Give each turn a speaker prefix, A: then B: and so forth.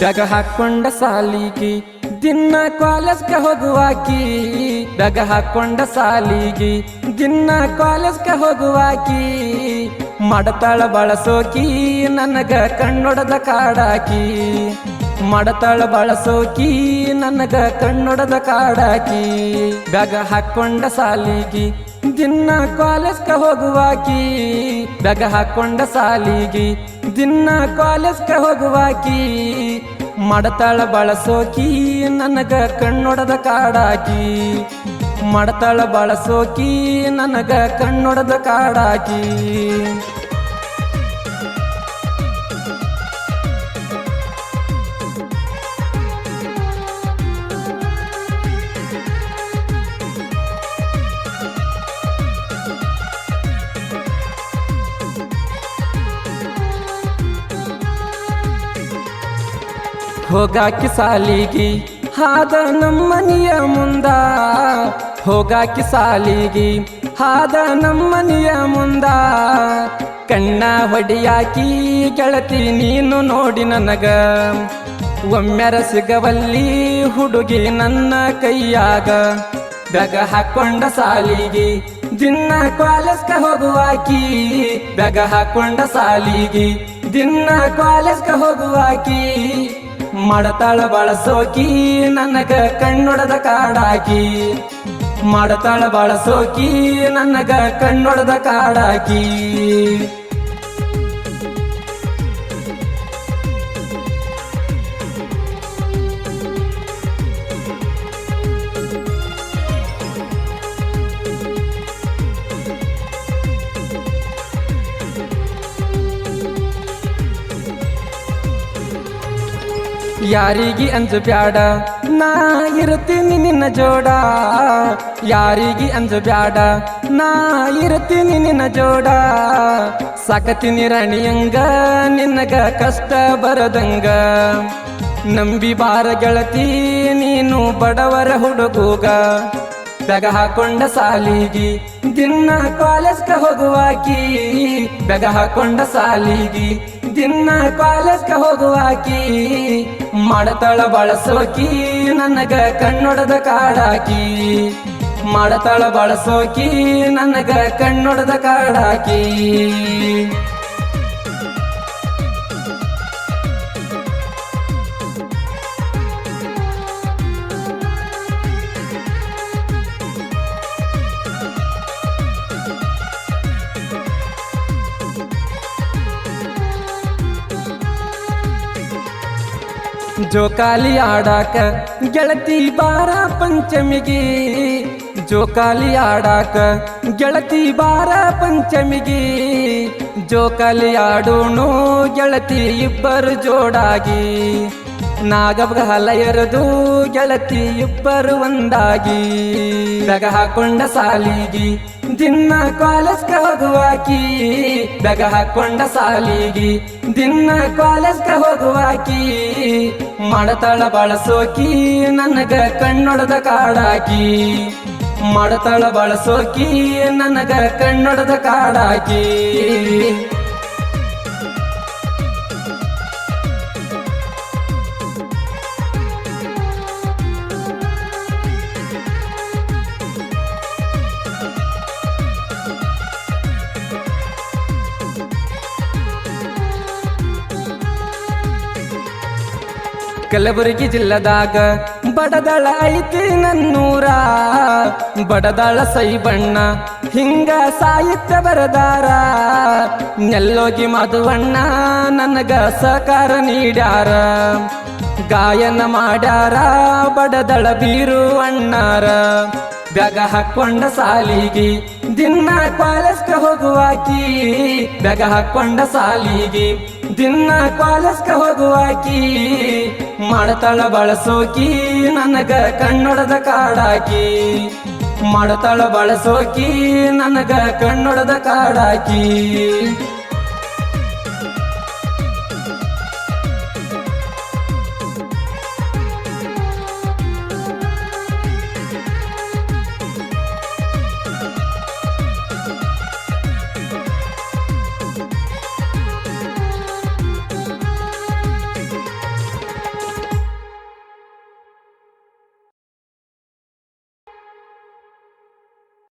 A: ಬ್ಯಾಗ ಹಾಕೊಂಡ ಸಾಲಿಗಿ ದಿನ ಕಾಲೇಜ್ಗೆ ಹೋಗುವಾಕಿ. ಬ್ಯಾಗ ಹಾಕೊಂಡ ಸಾಲಿಗಿ ದಿನ ಕಾಲೇಜ್ಗೆ ಹೋಗುವಾಕಿ. ಮಾಡತಾಳ ಬಳಸೋಕಿ ನನಗ ಕಣ್ಣೊಡದ ಕಾಡಾಕಿ. ಮಾಡತಾಳ ಬಳಸೋಕಿ ನನಗ ಕಣ್ಣೊಡದ ಕಾಡಾಕಿ. ಬ್ಯಾಗ ಹಾಕೊಂಡ ಸಾಲಿಗಿ ದಿನ ಕಾಲೇಜ್ಗೆ ಹೋಗುವಾಕಿ. ಬ್ಯಾಗ ಹಾಕೊಂಡ ಸಾಲಿಗಿ ದಿನ ಕಾಲೇಜ್ಗೆ ಹೋಗುವಾಕಿ. ಮಾಡತಾಳ ಬಳಸೋಕಿ ನನಗ ಕಣ್ಣೊಡದ ಕಾಡಾಕಿ. ಮಾಡತಾಳ ಬಳಸೋಕಿ ನನಗ ಕಣ್ಣೊಡದ ಕಾಡಾಕಿ. ಹೋಗಾಕಿ ಸಾಲಿಗಿ ಹಾದ ನಮ್ಮನಿಯ ಮುಂದ. ಹೋಗಾಕಿ ಸಾಲಿಗಿ ಹಾದ ನಮ್ಮನಿಯ ಮುಂದ. ಕಣ್ಣ ಹೊಡಿಯಾಕಿ ಗೆಳತಿ ನೀನು ನೋಡಿ ನನಗ. ಒಮ್ಮೆರ ಸಿಗವಲ್ಲಿ ಹುಡುಗಿ ನನ್ನ ಕೈಯಾಗ. ಬ್ಯಾಗ ಹಾಕೊಂಡ ಸಾಲಿಗಿ ದಿನ ಕಾಲೇಜ್ಗೆ ಹೋಗುವಾಕಿ. ಬ್ಯಾಗ ಹಾಕೊಂಡ ಸಾಲಿಗಿ ದಿನ ಕಾಲೇಜ್ಗೆ ಹೋಗುವಾಕಿ. ಮಾಡತಾಳ ಬಳಸೋಕಿ ನನಗ ಕಣ್ಣೊಡದ ಕಾಡಾಕಿ. ಮಾಡತಾಳ ಬಳಸೋಕಿ ನನಗ ಕಣ್ಣೊಡದ ಕಾಡಾಕಿ. ಯಾರಿಗಿ ಅಂಜು ಬ್ಯಾಡ ನಾ ಇರ್ತೀನಿ ನಿನ್ನ ಜೋಡ. ಯಾರಿಗಿ ಅಂಜು ಬ್ಯಾಡ ನಾ ಇರ್ತೀನಿ ನಿನ್ನ ಜೋಡ. ಸಾಕತೀನಿ ರಾಣಿಯಂಗ ನಿನ್ನಗ ಕಷ್ಟ ಬರದಂಗ. ನಂಬಿ ಬಾರ ಗೆಳತಿ ನೀನು ಬಡವರ ಹುಡುಗೂಗ. ಬ್ಯಾಗ ಹಾಕೊಂಡ ಸಾಲಿಗಿ ದಿನ ಕಾಲೇಜ್ಗೆ ಹೋಗುವಾಕಿ. ಬ್ಯಾಗ ಹಾಕೊಂಡ ಸಾಲಿಗಿ ದಿನ ಕಾಲೇಜ್ಗೆ ಹೋಗುವಾಕಿ. ಮಾಡತಾಳ ಬಳಸೋಕಿ ನನಗ ಕಣ್ಣೊಡದ ಕಾಡಾಕಿ. ಮಾಡತಾಳ ಬಳಸೋಕಿ ನನಗ ಕಣ್ಣೊಡದ ಕಾಡಾಕಿ. ಜೋಕಾಲಿ ಆಡಾಕ ಗೆಳತಿ ಬಾರ ಪಂಚಮಿಗಿ. ಜೋಕಾಲಿ ಆಡಾಕ ಗೆಳತಿ ಬಾರ ಪಂಚಮಿಗಿ. ಜೋಕಾಲಿ ಆಡೋಣು ಗೆಳತಿ ಇಬ್ಬರು ಜೋಡಾಗಿ. ನಾಗಬಗಲ ಎರೆದು ಗೆಳತಿ ಇಬ್ಬರು ಒಂದಾಗಿ. ಬ್ಯಾಗ ಹಾಕೊಂಡ ಸಾಲಿಗಿ ದಿನ ಕಾಲೇಜ್ಗೆ ಹೋಗುವಾಕಿ. ಬ್ಯಾಗ ಹಾಕೊಂಡ ಸಾಲಿಗಿ ದಿನ ಕಾಲೇಜ್ಗೆ ಹೋಗುವಾಕಿ. ಮಾಡತಾಳ ಬಳಸೋಕಿ ನನಗ ಕಣ್ಣೊಡದ ಕಾಡಾಕಿ. ಮಾಡತಾಳ ಬಳಸೋಕಿ ನನಗ ಕಣ್ಣೊಡದ ಕಾಡಾಕಿ. ಕಲಬುರಗಿ ಜಿಲ್ಲದಾಗ ಬಡದಾಳ ಐತಿ ನನ್ನೂರ. ಬಡದಾಳ ಸೈಬಣ್ಣ ಹಿಂಗ ಸಾಹಿತ್ಯ ಬರದಾರ. ನೆಲ್ಲೋಗಿ ಮಧುವಣ್ಣ ನನಗ ಸಹಕಾರ ನೀಡ್ಯಾರ. ಗಾಯನ ಮಾಡ್ಯಾರ ಬಡದಳ ಬೀರು ಅಣ್ಣಾರ. ಬ್ಯಾಗ ಹಾಕೊಂಡ ಸಾಲಿಗಿ ದಿನ ಕಾಲೇಜ್ಗೆ ಹೋಗುವಾಕಿ. ಬ್ಯಾಗ ಹಾಕೊಂಡ ಸಾಲಿಗಿ ದಿನ ಕಾಲೇಜ್ಗೆ ಹೋಗುವಾಕಿ. ಮಾಡತಾಳ ಬಳಸೋಕಿ ನನಗ ಕಣ್ಣೊಡದ ಕಾಡಾಕಿ. ಮಾಡತಾಳ ಬಳಸೋಕಿ ನನಗ ಕಣ್ಣೊಡದ ಕಾಡಾಕಿ.